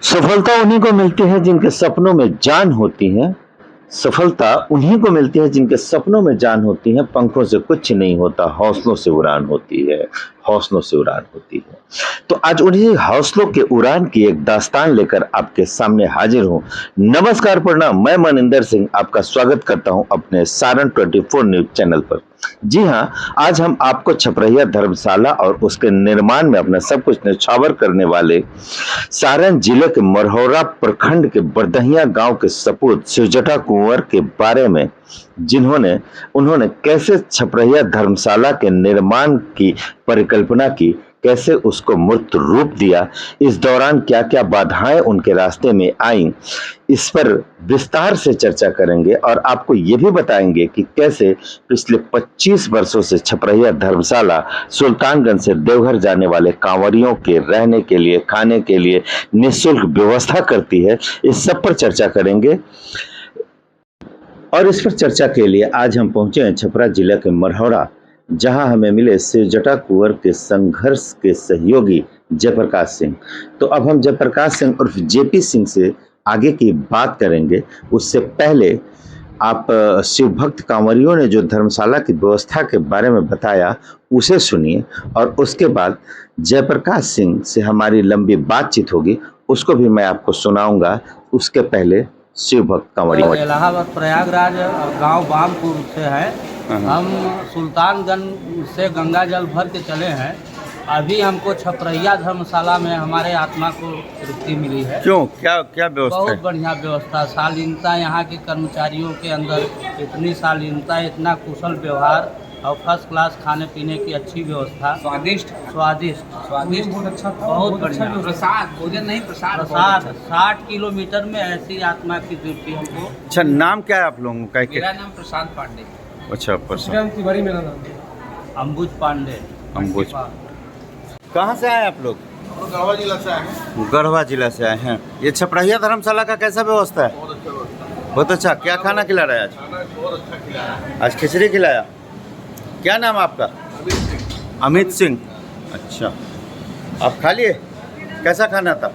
सफलता उन्हीं को मिलती है जिनके सपनों में जान होती है। सफलता उन्हीं को मिलती है जिनके सपनों में जान होती है। पंखों से कुछ नहीं होता, हौसलों से उड़ान होती है। हौसलों से उड़ान होती है। तो आज उन्हीं हौसलों के उड़ान की एक दास्तान लेकर आपके सामने हाजिर हूं। नमस्कार, प्रणाम। मैं मनिंदर सिंह आपका स्वागत करता हूं अपने सारण 24 न्यूज चैनल पर। जी हां, आज हम आपको छपरहिया धर्मशाला और उसके निर्माण में अपना सब कुछ न्यौछावर करने वाले सारण जिले के मरौरा प्रखंड के बरदहिया गांव के सपूत शिवजटा कुंवर के बारे में, जिन्होंने उन्होंने कैसे छपरहिया धर्मशाला के निर्माण की परिकल्पना की, कैसे उसको मूर्त रूप दिया, इस दौरान क्या क्या बाधाएं उनके रास्ते में आईं, इस पर विस्तार से चर्चा करेंगे और आपको ये भी बताएंगे कि कैसे पिछले 25 वर्षों से छपरहिया धर्मशाला सुल्तानगंज से देवघर जाने वाले कांवरियों के रहने के लिए, खाने के लिए निःशुल्क व्यवस्था करती है। इस सब पर चर्चा करेंगे और इस पर चर्चा के लिए आज हम पहुंचे हैं छपरा जिला के मरौरा, जहां हमें मिले शिवजटा कुंवर के संघर्ष के सहयोगी जयप्रकाश सिंह। तो अब हम जयप्रकाश सिंह उर्फ जेपी सिंह से आगे की बात करेंगे। उससे पहले आप शिव भक्त कांवरियों ने जो धर्मशाला की व्यवस्था के बारे में बताया उसे सुनिए और उसके बाद जयप्रकाश सिंह से हमारी लंबी बातचीत होगी, उसको भी मैं आपको सुनाऊंगा। उसके पहले शिव भक्त कांवरियों। इलाहाबाद प्रयागराज गांव बामपुर से है। हम सुल्तानगंज से गंगा जल भर के चले हैं। अभी हमको छपरहिया धर्मशाला में हमारे आत्मा को तृप्ति मिली है। क्यों, क्या क्या व्यवस्था बहुत है? बढ़िया व्यवस्था, शालीनता, यहाँ के कर्मचारियों के अंदर इतनी शालीनता, इतना कुशल व्यवहार और फर्स्ट क्लास खाने पीने की अच्छी व्यवस्था। स्वादिष्ट बहुत अच्छा, बहुत बढ़िया। प्रसाद, भोजन नहीं, प्रसाद। 60 किलोमीटर में ऐसी आत्मा की तृप्ति हमको। अच्छा, नाम क्या है आप लोगों का? मेरा नाम प्रशांत पांडे। अच्छा, प्रशांत तिवारी मेरा नाम। अंबुज पांडे। अंबुज। कहाँ से आए आप लोग? गढ़वा जिला से आए हैं। गढ़वा जिला से आए हैं। ये छपरहिया धर्मशाला का कैसा व्यवस्था है? बहुत अच्छा व्यवस्था है। बहुत अच्छा। क्या खाना खिला रहा है आज? खाना बहुत अच्छा खिलाया है। आज खिचड़ी खिलाया। क्या नाम आपका? अमित सिंह। अमित सिंह। अच्छा, आप खा लिए? कैसा खाना था?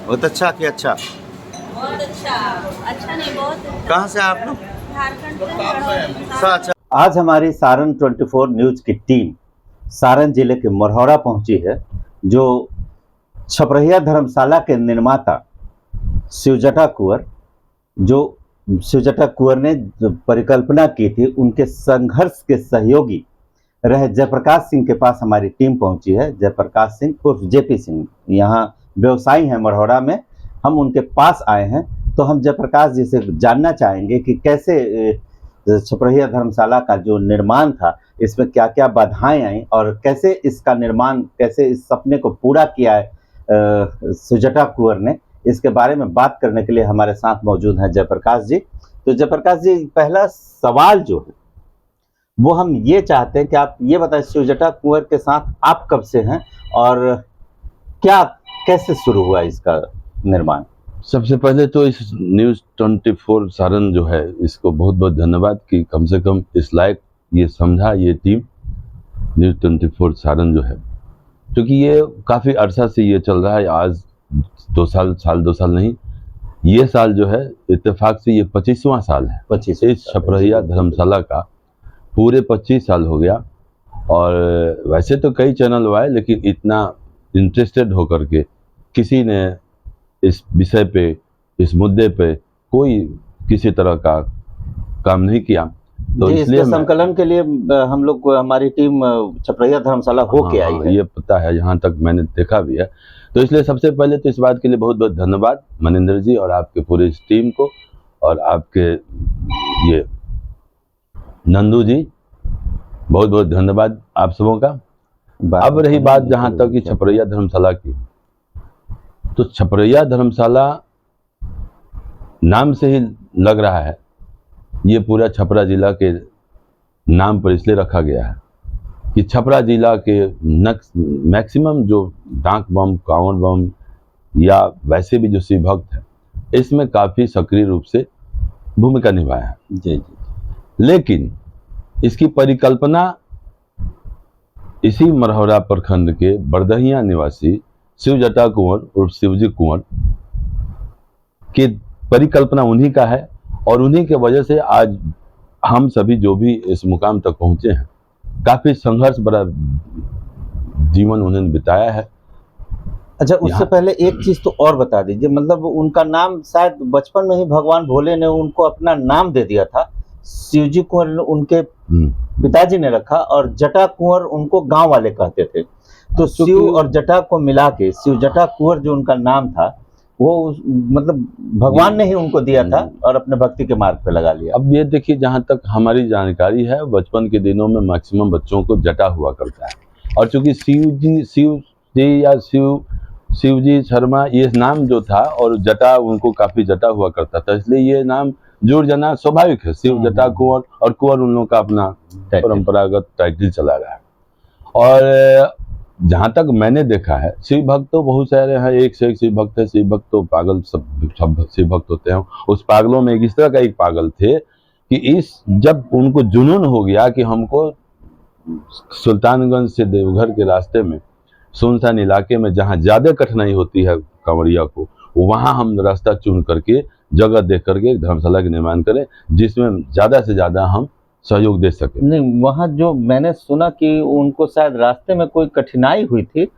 बहुत अच्छा कि अच्छा? बहुत अच्छा। अच्छा नहीं, बहुत अच्छा। कहाँ से आप लोग? झारखंड अच्छा से। अच्छा। आज हमारी सारण 24 न्यूज की टीम सारण जिले के मरौरा पहुंची है, जो छपरहिया धर्मशाला के निर्माता शिवजटा कुंवर, जो शिवजटा कुंवर ने जो परिकल्पना की थी, उनके संघर्ष के सहयोगी रहे जयप्रकाश सिंह के पास हमारी टीम पहुंची है। जयप्रकाश सिंह उर्फ जेपी सिंह यहाँ व्यवसायी हैं मरौरा में। हम उनके पास आए हैं, तो हम जयप्रकाश जी से जानना चाहेंगे कि कैसे छपरहिया धर्मशाला का जो निर्माण था, इसमें क्या क्या बाधाएं आई और कैसे इसका निर्माण, कैसे इस सपने को पूरा किया है शिवजटा कुंवर ने। इसके बारे में बात करने के लिए हमारे साथ मौजूद हैं जयप्रकाश जी। तो जयप्रकाश जी, पहला सवाल जो है वो हम ये चाहते हैं कि आप ये बताएं, शिवजटा कुंवर के साथ आप कब से हैं और क्या कैसे शुरू हुआ इसका निर्माण? सबसे पहले तो इस न्यूज़ 24 सारण जो है, इसको बहुत बहुत धन्यवाद कि कम से कम इस लायक ये समझा ये टीम न्यूज़ 24 सारण जो है, क्योंकि ये काफ़ी अरसा से ये चल रहा है। आज 2 साल नहीं, ये साल जो है इत्तेफाक से ये 25वां साल है। 25 इस छपरहिया धर्मशाला का पूरे 25 साल हो गया। और वैसे तो कई चैनल आए, लेकिन इतना इंटरेस्टेड होकर के किसी ने इस विषय पे, इस मुद्दे पे कोई किसी तरह का काम नहीं किया। तो इसलिए संकलन के लिए हम लोग को हमारी टीम छपरहिया धर्मशाला होके आई है। ये पता है, यहाँ तक मैंने देखा भी है। तो इसलिए सबसे पहले तो इस बात के लिए बहुत बहुत धन्यवाद मनिंदर जी और आपके पूरे इस टीम को, और आपके ये नंदू जी, बहुत बहुत धन्यवाद आप सबों का। अब रही बात जहाँ तक कि छपरहिया धर्मशाला की, तो छपरहिया धर्मशाला नाम से ही लग रहा है, ये पूरा छपरा जिला के नाम पर इसलिए रखा गया है कि छपरा जिला के मैक्सिमम जो डाक बम, कांवड़ बम या वैसे भी जो शिव भक्त हैं, इसमें काफ़ी सक्रिय रूप से भूमिका निभाया है। जी। लेकिन इसकी परिकल्पना इसी मरौरा प्रखंड के बरदहिया निवासी शिवजटा कुंवर उर्फ शिवजी कुंवर की परिकल्पना उन्हीं का है, और उन्हीं के वजह से आज हम सभी जो भी इस मुकाम तक पहुंचे हैं, काफी संघर्ष भरा जीवन उन्होंने बिताया है। अच्छा, उससे यहाँ- पहले एक चीज तो और बता दीजिए, मतलब उनका नाम शायद बचपन में ही भगवान भोले ने उनको अपना नाम दे दिया था। शिवजी कुंवर उनके पिताजी ने रखा, और जटा कुंवर उनको गांव वाले कहते थे। तो शिव और जटा को मिला के शिव जटा कुंवर जो उनका नाम था, वो मतलब भगवान ने ही उनको दिया था और अपने भक्ति के मार्ग पे लगा लिया। अब ये देखिए, जहाँ तक हमारी जानकारी है, बचपन के दिनों में मैक्सिमम बच्चों को जटा हुआ करता है, और चूंकि शिव जी या शिवजी शर्मा ये नाम जो था, और जटा उनको काफी जटा हुआ करता था, इसलिए ये नाम जुड़ जाना स्वाभाविक है। शिव जटा कुंवर, और कुंवर उन लोगों का अपना परंपरागत टाइटल चला रहा है। और जहाँ तक मैंने देखा है, शिव भक्त तो बहुत सारे हैं, एक से एक शिव भक्त है। शिव भक्त तो पागल सब शिव भक्त होते हैं। उस पागलों में इस तरह का एक पागल थे कि जब उनको जुनून हो गया कि हमको सुल्तानगंज से देवघर के रास्ते में सुनसान इलाके में जहाँ ज्यादा कठिनाई होती है कांवड़िया को, वहाँ हम रास्ता चुन करके जगह देख करके एक धर्मशाला का निर्माण करें, जिसमें ज्यादा से ज्यादा हम सहयोग दे सके। नहीं, वहाँ जो मैंने सुना कि उनको शायद रास्ते में कोई कठिनाई हुई थी,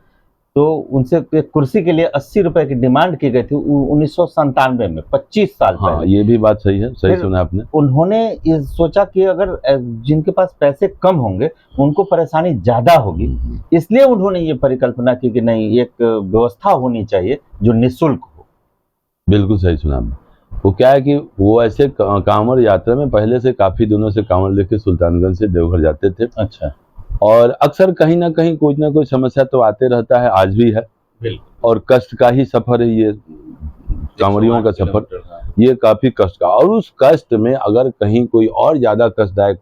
तो उनसे एक कुर्सी के लिए 80 रुपए की डिमांड की गई थी 1997 में, 25 साल हाँ, पहले। ये भी बात सही है, सही फिर सुना आपने। उन्होंने ये सोचा कि अगर जिनके पास पैसे कम होंगे उनको परेशानी ज्यादा होगी, इसलिए उन्होंने ये परिकल्पना की कि नहीं, एक व्यवस्था होनी चाहिए जो निःशुल्क हो। बिल्कुल सही सुना आपने। वो क्या है कि वो ऐसे कांवड़ यात्रा में पहले से काफी दिनों से कांवड़ लेके सुल्तानगंज से देवघर जाते थे, अच्छा। और अक्सर कहीं ना कहीं कोई ना कोई समस्या तो आते रहता है, आज भी है। और कष्ट का ही सफर है ये कांवड़ियों का सफर, ये काफी कष्ट का। और उस कष्ट में अगर कहीं कोई और ज्यादा कष्टदायक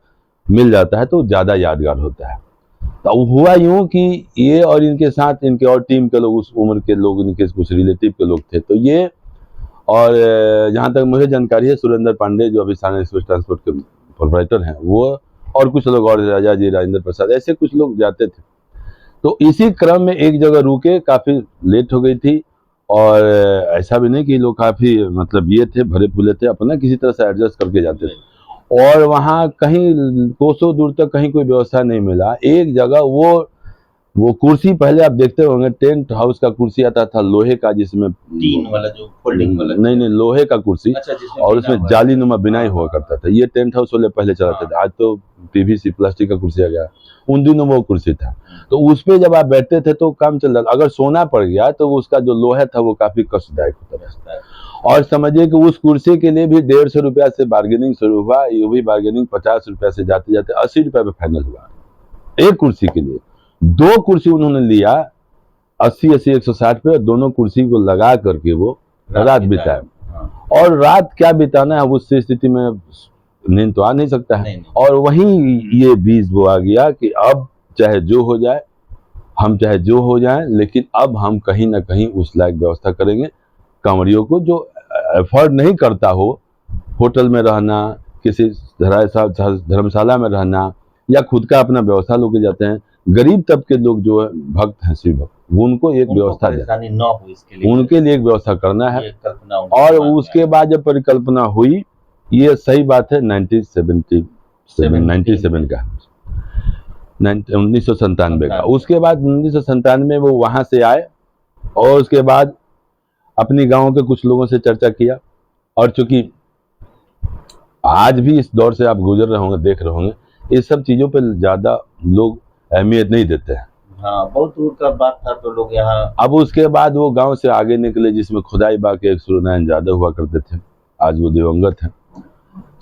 मिल जाता है तो ज्यादा यादगार होता है। तो हुआ यूं कि ये और इनके साथ इनके और टीम के लोग, उस उम्र के लोग, इनके कुछ रिलेटिव के लोग थे। तो ये, और जहाँ तक मुझे जानकारी है, सुरेंद्र पांडे जो अभी साना एक्सप्रेस ट्रांसपोर्ट के प्रोपराइटर हैं, वो और कुछ लोग, और राजा जी, राजेंद्र प्रसाद, ऐसे कुछ लोग जाते थे। तो इसी क्रम में एक जगह रुके, काफी लेट हो गई थी, और ऐसा भी नहीं कि लोग काफी मतलब ये थे, भरे फूले थे, अपना किसी तरह से एडजस्ट करके जाते थे। और वहाँ कहीं कोसों दूर तक कहीं कोई व्यवस्था नहीं मिला। एक जगह वो कुर्सी, पहले आप देखते होंगे टेंट हाउस का कुर्सी आता था लोहे का, जिसमें टीन वाला जो फोल्डिंग वाला, नहीं लोहे का कुर्सी, अच्छा, और उसमें जाली नुमा बिनाई हुआ करता था। ये टेंट हाउस वाले पहले चलाते थे, आज तो पीवीसी प्लास्टिक का कुर्सी आ गया। उन दिनों वो कुर्सी था, तो उस पे जब आप बैठते थे तो काम चल रहा था। अगर सोना पड़ गया तो उसका जो लोहा था वो काफी कष्टदायक होता था। और समझिए कि उस कुर्सी के लिए भी 150 रुपया से बार्गेनिंग शुरू हुआ। ये भी बार्गेनिंग 50 रुपया से जाते जाते 80 रुपया पे फाइनल हुआ एक कुर्सी के लिए। 2 कुर्सी उन्होंने लिया 80 160 पे, और दोनों कुर्सी को लगा करके वो रात बिताया। और रात क्या बिताना है, उस स्थिति में नींद तो आ नहीं सकता है। और वहीं ये बीज वो आ गया कि अब चाहे जो हो जाए, हम चाहे जो हो जाए, लेकिन अब हम कहीं ना कहीं उस लायक व्यवस्था करेंगे कांवड़ियों को जो एफर्ट नहीं करता हो, होटल में रहना, किसी धर्मशाला में रहना, या खुद का अपना व्यवस्था लेके जाते हैं। गरीब तबके लोग जो है भक्त हैं, शिव भक्त, उनको एक व्यवस्था परेशानी न हो इसके लिए, उनके लिए एक व्यवस्था करना है। ये कल्पना और उसके बाद जब परिकल्पना हुई, ये सही बात है, 1997 का, 1997 का। उसके बाद 1997 में वो वहां से आए, और उसके बाद अपनी गांव के कुछ लोगों से चर्चा किया। और चूंकि आज भी इस दौर से आप गुजर रहे होंगे, देख रहे होंगे, इस सब चीजों पर ज्यादा लोग अहमियत नहीं देते हैं। हाँ, बहुत दूर का बात था तो लोग यहाँ। अब उसके बाद वो गांव से आगे निकले, जिसमें खुदाई बा के एक सूर्यनारायण यादव हुआ करते थे, आज वो दिवंगत हैं।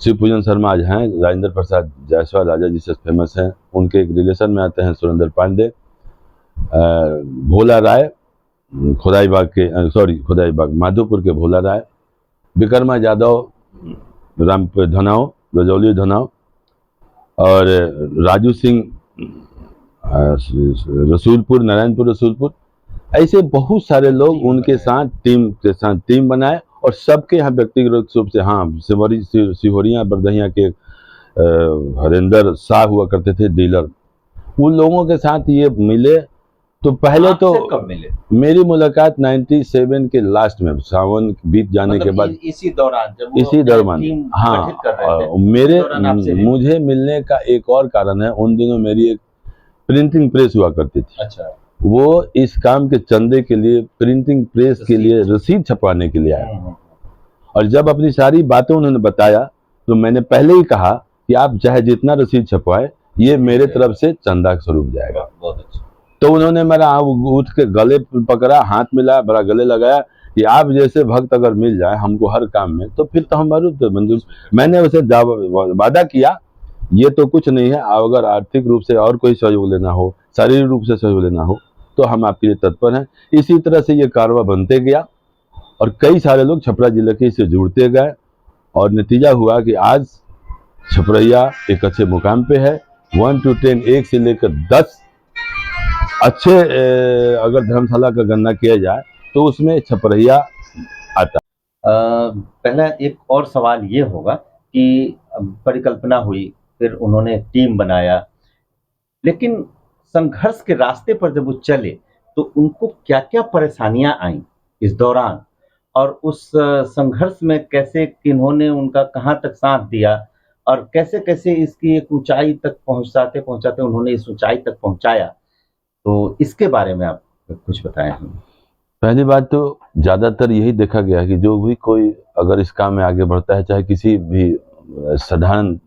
शिव पूजन शर्मा आज हैं, राजेंद्र प्रसाद जायसवाल राजा जी से फेमस हैं, उनके एक रिलेशन में आते हैं सुरेंद्र पांडे, भोला राय, खुदाई बाग माधोपुर के भोला राय, विक्रमा यादव, रामपुर धनाव, रजौली धनाव, और राजू सिंह रसूलपुर, नारायणपुर रसूलपुर। ऐसे बहुत सारे लोग उनके साथ टीम बनाए, और सबके यहाँ व्यक्तिगत रूप से, हाँ, सिहोरिया बरदहिया के हरेंद्र शाह हुआ करते थे डीलर, उन लोगों के साथ ये मिले तो पहले तो आपसे कब मिले? मेरी मुलाकात 97 के लास्ट में, सावन बीत जाने के बाद, इसी दौरान जब वो इसी अपने दौरान, टीम हाँ। गठित कर रहे थे, मेरे उस दौरान आपसे मिले? मुझे मिलने का एक और कारण है, उन दिनों मेरी एक प्रिंटिंग प्रेस हुआ करती थी। अच्छा। वो इस काम के चंदे के लिए प्रिंटिंग प्रेस के लिए रसीद छपवाने के लिए आया, और जब अपनी सारी बातें उन्होंने बताया तो मैंने पहले ही कहा कि आप चाहे जितना रसीद छपवाए, ये मेरे तरफ से चंदा स्वरूप जाएगा। बहुत अच्छा। तो उन्होंने मेरा उठ के गले पकड़ा, हाथ मिलाया, बड़ा गले लगाया कि आप जैसे भक्त अगर मिल जाए हमको हर काम में तो फिर तो हम मंजूर। मैंने उसे वादा किया, ये तो कुछ नहीं है, अगर आर्थिक रूप से और कोई सहयोग लेना हो, शारीरिक रूप से सहयोग लेना हो तो हम आपके लिए तत्पर हैं। इसी तरह से ये कारवा बनते गया और कई सारे लोग छपरा जिले के इससे जुड़ते गए, और नतीजा हुआ कि आज छपरैया एक अच्छे मुकाम पे है। 1 to 10, 1 से लेकर 10 अच्छे अगर धर्मशाला का गणना किया जाए तो उसमें छपरैया आता है। पहला एक और सवाल ये होगा कि परिकल्पना हुई, फिर उन्होंने टीम बनाया, लेकिन संघर्ष के रास्ते पर जब वो चले तो उनको क्या क्या परेशानियां आईं इस दौरान, और उस संघर्ष में कैसे किन्होंने उनका कहाँ तक साथ दिया, और कैसे कैसे इसकी एक ऊंचाई तक पहुंचाते पहुंचाते उन्होंने इस ऊंचाई तक पहुंचाया, तो इसके बारे में आप कुछ बताएं हमें। पहली बात तो ज़्यादातर यही देखा गया कि जो भी कोई अगर इस काम में आगे बढ़ता है, चाहे किसी भी साधारण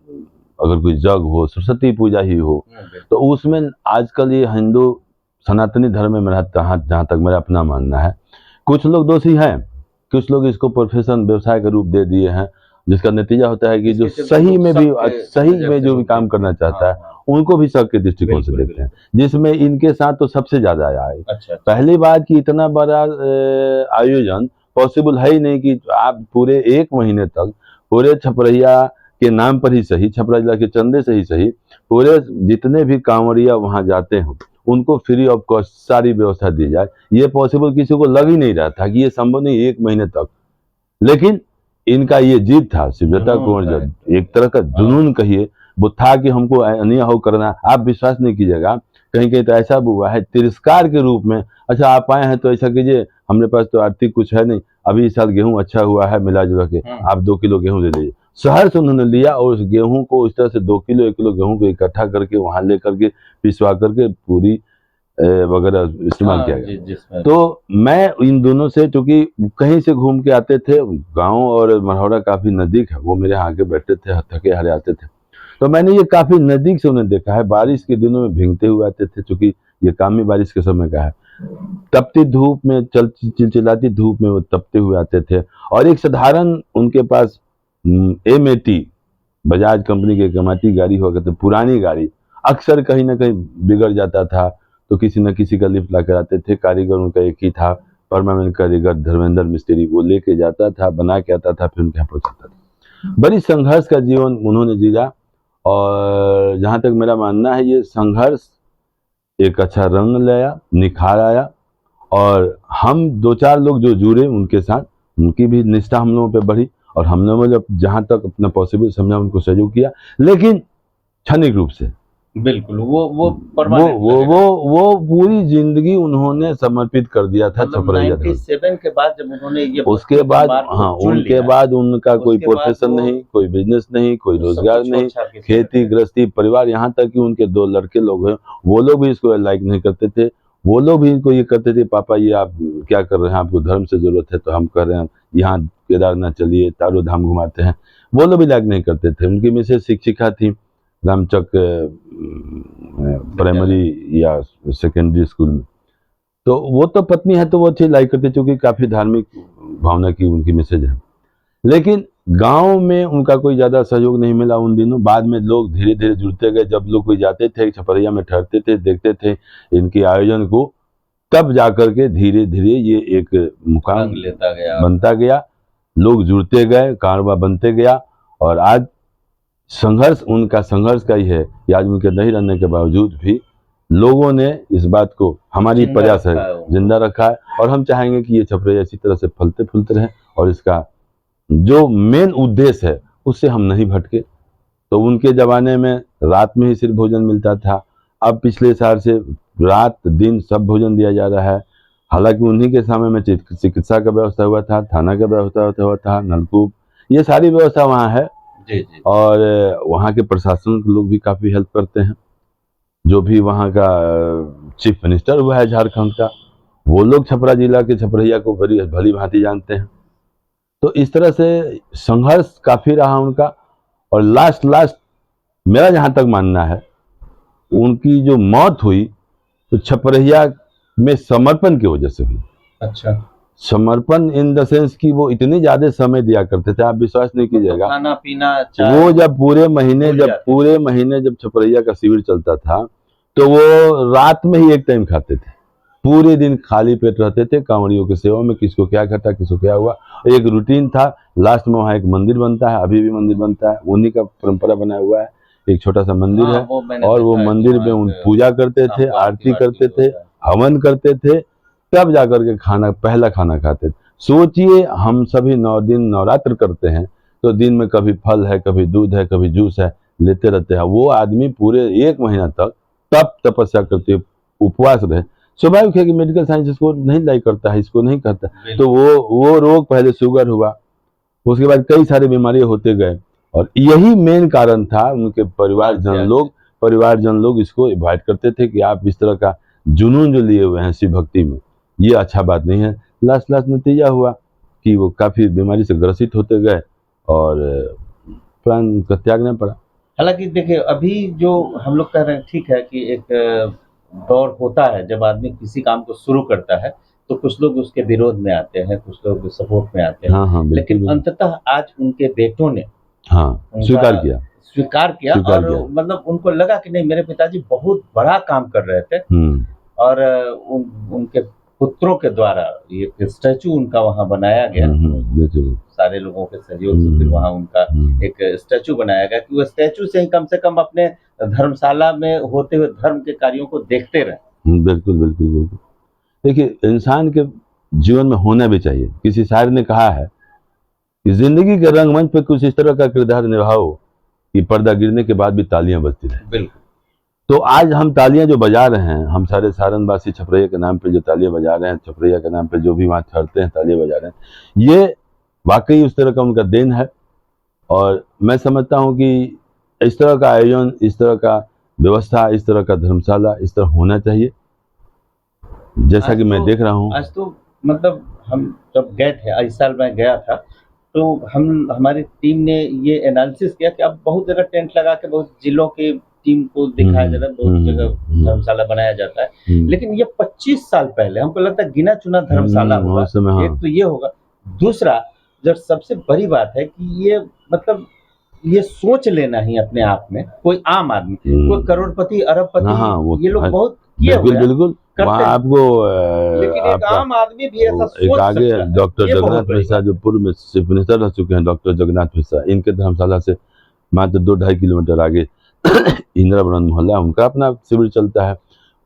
अगर कोई जग हो, सरस्वती पूजा ही हो, तो उसमें आजकल ये हिंदू सनातनी धर्म में मेरा जहाँ तक मेरा अपना मानना है, कुछ लोग दोषी हैं, कुछ लोग इसको प्रोफेशन व्यवसाय का रूप दे दिए हैं, जिसका नतीजा होता है कि जो सही में जो भी काम करना चाहता है उनको भी शक के दृष्टिकोण से देखते हैं, जिसमें इनके साथ तो सबसे ज्यादा आया है। अच्छा। पहली बात कि इतना बड़ा आयोजन पॉसिबल है ही नहीं कि आप पूरे 1 महीने तक पूरे छपरैया के नाम पर ही सही, छपरा जिला के चंदे से ही सही, पूरे जितने भी कांवड़िया वहां जाते हैं उनको फ्री ऑफ कॉस्ट सारी व्यवस्था दी जाए, ये पॉसिबल किसी को लग ही नहीं रहा था कि ये संभव नहीं 1 महीने तक। लेकिन इनका ये जीत था, शिवदत्ता कुंवर, एक तरह का जुनून कहिए, वो था कि हमको अनिया करना। आप विश्वास नहीं कीजिएगा, कहीं कहीं तो ऐसा हुआ है तिरस्कार के रूप में, अच्छा आप आए हैं तो ऐसा कीजिए, हमारे पास तो आर्थिक कुछ है नहीं, अभी इस साल गेहूं अच्छा हुआ है मिला जुला के, आप 2 किलो गेहूं ले लीजिए। शहर से उन्होंने लिया और उस गेहूं को इस तरह से 2 किलो 1 किलो गेहूं को इकट्ठा करके वहां लेकर के पिसवा करके पूरी वगैरह इस्तेमाल किया गया। तो मैं इन दोनों से, चूंकि कहीं से घूम के आते थे, गांव और मढ़ौरा काफी नजदीक है, वो मेरे यहाँ आके बैठते थे, थके हारे आते थे, तो मैंने ये काफी नजदीक से उन्हें देखा है। बारिश के दिनों में भीगते हुए आते थे, चूंकि ये काम ही बारिश के समय का है, तपती धूप में, चिलचिलाती धूप में वो तपते हुए आते थे। और एक साधारण उनके पास MAT बजाज कंपनी की कमाटी गाड़ी हुआ करती, पुरानी गाड़ी, अक्सर कहीं ना कहीं बिगड़ जाता था तो किसी न किसी का लिफ्ट ला कर आते थे। कारीगर उनका एक ही था, परमानेंट कारीगर धर्मेंद्र मिस्त्री, वो लेके जाता था, बना के आता था, फिर उनके यहाँ पहुँचाता था। बड़ी संघर्ष का जीवन उन्होंने जिया, और जहाँ तक मेरा मानना है ये संघर्ष एक अच्छा रंग लाया, निखार आया, और हम 2-4 लोग जो जुड़े उनके साथ, उनकी भी निष्ठा हम लोगों पे बढ़ी, और हम लोगों ने जहाँ तक अपना पॉसिबल समझा उनको सहयोग किया, लेकिन क्षणिक रूप से। बिल्कुल, वो पूरी जिंदगी उन्होंने समर्पित कर दिया था छपरैया। 97 के बाद जब उन्होंने ये उसके बाद, हाँ, उनके बाद उनका कोई प्रोफेशन नहीं, कोई बिजनेस नहीं, कोई रोजगार नहीं, खेती गृहस्थी परिवार, यहाँ तक कि उनके 2 लड़के लोग हैं, वो लोग भी इसको लाइक नहीं करते थे। वो लोग भी इनको ये कहते थे, पापा ये आप क्या कर रहे हैं, आपको धर्म से जरूरत है तो हम कर रहे हैं, यहाँ केदारनाथ चलिए, तारो धाम घुमाते हैं, वो लोग भी लाइक नहीं करते थे। उनकी मिसेज शिक्षिका थी रामचक प्राइमरी या सेकेंडरी स्कूल में, तो वो तो पत्नी है तो वो अच्छी लाइक करते, चूंकि काफी धार्मिक भावना की उनकी मैसेज है। लेकिन गांव में उनका कोई ज्यादा सहयोग नहीं मिला उन दिनों। बाद में लोग धीरे धीरे जुड़ते गए, जब लोग कोई जाते थे छपरैया में, ठहरते थे, देखते थे इनके आयोजन को, तब जाकर के धीरे धीरे ये एक मुकाम लेता गया, बनता गया, लोग जुड़ते गए, कारवा बनते गया। और आज संघर्ष उनका संघर्ष का ही है कि आज उनके नहीं रहने के बावजूद भी लोगों ने इस बात को हमारी प्रयास है जिंदा रखा है, और हम चाहेंगे कि ये छपरैया इसी तरह से फलते फूलते रहे, और इसका जो मेन उद्देश्य है उससे हम नहीं भटके। तो उनके ज़माने में रात में ही सिर्फ भोजन मिलता था, अब पिछले साल से रात दिन सब भोजन दिया जा रहा है। हालांकि उन्हीं के समय में चिकित्सा का व्यवस्था हुआ था, थाना का व्यवस्था हुआ था, नलकूप, ये सारी व्यवस्था वहाँ है। जी जी। और वहाँ के प्रशासन के लोग भी काफ़ी हेल्प करते हैं। जो भी वहाँ का चीफ मिनिस्टर हुआ है झारखंड का, वो लोग छपरा जिला के छपरैया को भली भांति जानते हैं। तो इस तरह से संघर्ष काफ़ी रहा उनका। और लास्ट मेरा जहाँ तक मानना है, उनकी जो मौत हुई तो छपरैया में समर्पण की वजह से हुई। अच्छा। समर्पण इन द सेंस कि वो इतने ज्यादा समय दिया करते थे, आप विश्वास नहीं कीजिएगा। खाना पीना वो जब पूरे महीने जब छपरैया का शिविर चलता था तो वो रात में ही एक टाइम खाते थे, पूरे दिन खाली पेट रहते थे कांवड़ियों की सेवा में। किसको क्या घटा, किसको क्या हुआ, एक रूटीन था। लास्ट में वहाँ एक मंदिर बनता है, अभी भी मंदिर बनता है, उन्हीं का परंपरा बनाया हुआ है, एक छोटा सा मंदिर है। और वो मंदिर में उन पूजा करते थे, आरती करते थे, हवन करते थे, तब जाकर के पहला खाना खाते थे। सोचिए, हम सभी 9 दिन नवरात्र करते हैं तो दिन में कभी फल है, कभी दूध है, कभी जूस है, लेते रहते हैं। वो आदमी पूरे 1 महीना तक तप तपस्या करते उपवास रहे। स्वाभाविक है कि मेडिकल साइंस इसको नहीं लाइक करता है, इसको नहीं करता। तो वो रोग, पहले शुगर हुआ, उसके बाद कई सारी बीमारियां होते गए। और यही मेन कारण था, उनके परिवारजन लोग इसको अवॉइड करते थे कि आप इस तरह का जुनून जो लिए हुए हैं शिव भक्ति में, ये अच्छा बात नहीं है। लास्ट नतीजा हुआ कि वो काफ़ी बीमारी से ग्रसित होते गए और प्राण का त्यागना पड़ा। हालांकि देखिए, अभी जो हम लोग कह रहे हैं ठीक है कि एक दौर होता है जब आदमी किसी काम को शुरू करता है तो कुछ लोग उसके विरोध में आते हैं, कुछ लोग सपोर्ट में आते हैं। हाँ, लेकिन अंततः आज उनके बेटों ने स्वीकार किया और मतलब उनको लगा कि नहीं, मेरे पिताजी बहुत बड़ा काम कर रहे थे और उनके पुत्रों के द्वारा ये स्टैचू उनका वहाँ बनाया गया। सारे लोगों के सहयोग से फिर वहाँ उनका एक स्टैचू बनाया गया कि वो स्टैचू से ही कम से कम अपने धर्मशाला में होते हुए धर्म के कार्यों को देखते रहे। बिल्कुल। देखिए, इंसान के जीवन में होना भी चाहिए। किसी शायर ने कहा है कि जिंदगी के रंगमंच पे कुछ इस तरह का किरदार निभाओ कि पर्दा गिरने के बाद भी तालियां बजती रहे। बिल्कुल। तो आज हम तालियां जो बजा रहे हैं, हम सारे सारनवासी छपरैया के नाम पे जो तालियां बजा रहे हैं, छपरैया के नाम पे जो भी वहाँ ठहरते हैं तालियां बजा रहे हैं, ये वाकई उस तरह का उनका देन है। और मैं समझता हूँ कि इस तरह का आयोजन, इस तरह का व्यवस्था, इस तरह का धर्मशाला इस तरह होना चाहिए, जैसा कि मैं देख रहा हूँ। आज तो मतलब हम जब गए थे, इस साल मैं गया था, तो हमारी टीम ने ये एनालिसिस किया कि अब बहुत जगह टेंट लगा के बहुत जिलों की टीम को दिखाया जाता है, बहुत जगह धर्मशाला बनाया जाता है। लेकिन ये 25 साल पहले हमको लगता है गिना चुना धर्मशाला होगा। एक तो ये होगा, दूसरा जो सबसे बड़ी बात है कि ये मतलब ये सोच लेना ही अपने आप में, कोई आम आदमी, कोई करोड़पति अरबपति, ये लोग बहुत बिल्कुल वहाँ आपको लेकिन एक आम आदमी भी ऐसा सोच आगे डॉक्टर जगन्नाथ मिश्रा जो पूर्व में चीफ मिनिस्टर रह चुके हैं, डॉक्टर जगन्नाथ मिश्रा, इनके धर्मशाला से मात्र 2-2.5 किलोमीटर आगे इंदिरा वनम मोहल्ला, उनका अपना शिविर चलता है।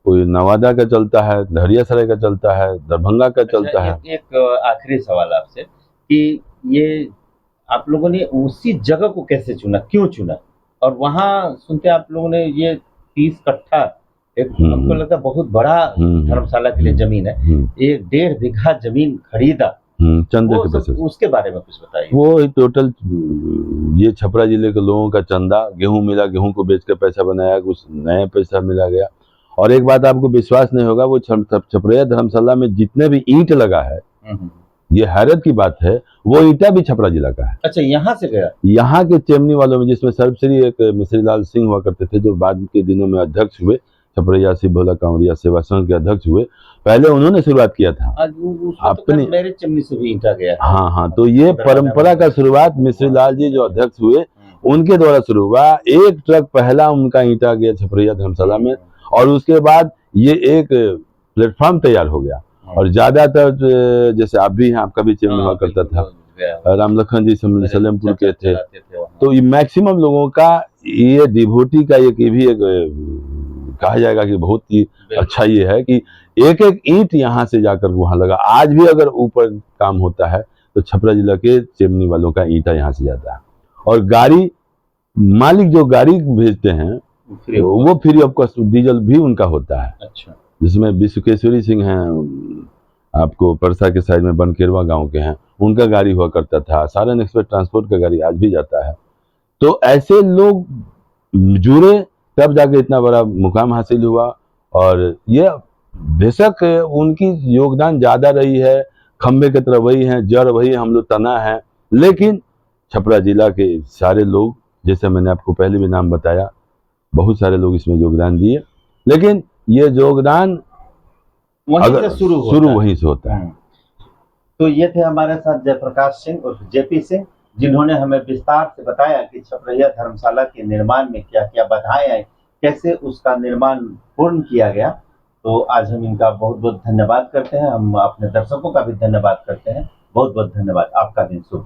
कोई नवादा का चलता है, धरियासराय का चलता है, दरभंगा का चलता है। एक आखिरी सवाल आपसे कि ये आप लोगों ने उसी जगह को कैसे चुना, क्यों चुना? और वहाँ सुनते आप लोगों ने ये 30 कट्ठा, एक हमको लगता है बहुत बड़ा धर्मशाला के लिए जमीन है, 1.5 बीघा जमीन खरीदा चंदे के पैसे, उसके बारे में कुछ बताइए। वो टोटल ये छपरा जिले के लोगों का चंदा, गेहूं मिला, गेहूं को बेच के पैसा बनाया, कुछ नया पैसा मिला गया। और एक बात आपको विश्वास नहीं होगा, वो छपरैया धर्मशाला में जितने भी ईंट लगा है, ये हैरत की बात है, वो ईंटा भी छपरा जिला का है। अच्छा, यहाँ से गया? यहाँ के चेमनी वालों में, जिसमें सर्वश्री एक मिश्रीलाल सिंह हुआ करते थे, जो बाद के दिनों में अध्यक्ष हुए, छपरैया शिव भोला कांवड़िया सेवा संघ के अध्यक्ष हुए। पहले उन्होंने शुरुआत किया था अपने, मेरे चमनी से भी ईंटा गया। हाँ, तो ये परंपरा का शुरुआत मिश्रीलाल जी जो अध्यक्ष हुए उनके द्वारा शुरू हुआ। 1 ट्रक पहला उनका ईंटा गया छपरैया धर्मशाला में, और उसके बाद ये एक प्लेटफॉर्म तैयार हो गया। और ज्यादातर जैसे आप भी हैं, आपका भी चेमनी हुआ करता था, राम लखन जी सलेमपुर के थे, तो ये मैक्सिमम लोगों का ये डिवोटी का एक कहा जाएगा कि बहुत ही अच्छा ये है कि एक ईंट यहाँ से जाकर वहां लगा। आज भी अगर ऊपर काम होता है तो छपरा जिला के चेमनी वालों का ईंटा यहाँ से जाता है। और गाड़ी मालिक जो गाड़ी भेजते हैं वो फ्री ऑफ कॉस्ट डीजल भी उनका होता है। अच्छा। जिसमें विश्वकेश्वरी सिंह हैं, आपको परसा के साइड में बनकेरवा गांव के हैं, उनका गाड़ी हुआ करता था। सारण एक्सप्रेस ट्रांसपोर्ट का गाड़ी आज भी जाता है। तो ऐसे लोग जुड़े तब जाके इतना बड़ा मुकाम हासिल हुआ। और ये बेशक उनकी योगदान ज़्यादा रही है, खम्भे की तरह वही हैं, जड़ वही हम लोग तना है, लेकिन छपरा जिला के सारे लोग, जैसे मैंने आपको पहले भी नाम बताया, बहुत सारे लोग इसमें योगदान दिए। लेकिन ये योगदान वहीं से शुरू वहीं से होता है। तो ये थे हमारे साथ जयप्रकाश सिंह और जेपी सिंह, जिन्होंने हमें विस्तार से बताया कि छपरैया धर्मशाला के निर्माण में क्या क्या बाधाएं आई, कैसे उसका निर्माण पूर्ण किया गया। तो आज हम इनका बहुत बहुत धन्यवाद करते हैं। हम अपने दर्शकों का भी धन्यवाद करते हैं। बहुत बहुत धन्यवाद। आपका दिन शुभ।